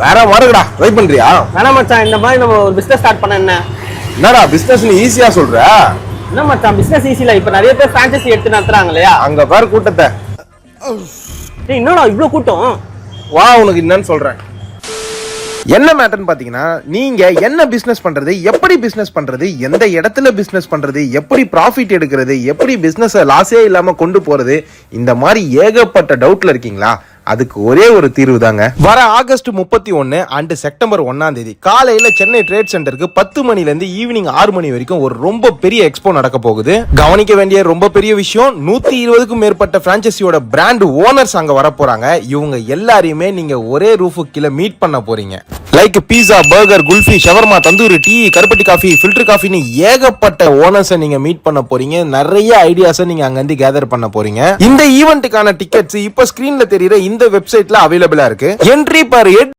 வேற மாறுங்கடா, ட்ரை பண்றியா? வேணா மச்சான், இந்த மாதிரி நம்ம ஒரு பிசினஸ் ஸ்டார்ட் பண்ண என்ன? என்னடா பிசினஸ் நீ ஈஸியா சொல்ற? என்ன மச்சான் பிசினஸ் ஈஸில? இப்ப நிறைய பேர் பிரான்சைசி எடுத்து நடத்துறாங்க இல்லையா? அங்க பாரு கூட்டத்தை. டேய் என்னடா இவ்ளோ கூட்டம்? வா உனக்கு என்னன்னு சொல்றேன். என்ன மேட்டர்னு பாத்தீங்கன்னா, நீங்க என்ன பிசினஸ் பண்றது, எப்படி பிசினஸ் பண்றது, எந்த இடத்துல பிசினஸ் பண்றது, எப்படி ப்ராஃபிட் எடுக்கிறது, எப்படி பிசினஸ் லாஸே இல்லாம கொண்டு போறது, இந்த மாதிரி ஏகப்பட்ட டவுட்ல இருக்கீங்களா? அதுக்கு ஒரே ஒரு தீர்வு தாங்க. வர ஆகஸ்ட் 31 அண்ட் செப்டம்பர் 1 காலையில சென்னை ட்ரேட் சென்டருக்கு 10 மணில இருந்து ஈவினிங் 6 மணி வரைக்கும் ஒரு ரொம்ப பெரிய எக்ஸ்போ நடக்க போகுது. கவனிக்க வேண்டிய ரொம்ப பெரிய விஷயம், 120க்கும் மேற்பட்ட பிரான்சைசியோட பிராண்ட் ஓனர்ஸ் அங்க வர போறாங்க. இவங்க எல்லாரையுமே நீங்க ஒரே ரூஃபு கீழே மீட் பண்ண போறீங்க. Like pizza, burger, kulfi, shawarma, tandoori, tea, கருப்பட்டி காஃபி, ஃபில்டர் காஃபின்னு ஏகப்பட்ட ஓனர்ஸை நீங்க மீட் பண்ண போறீங்க. நிறைய ஐடியாஸை நீங்க அங்க இருந்து கேதர் பண்ண போறீங்க. இந்த ஈவென்ட்டுக்கான டிக்கெட்ஸ் இப்ப ஸ்கிரீன்ல தெரியுற இந்த வெப்சைட்ல அவைலபிளா இருக்கு. Entry per head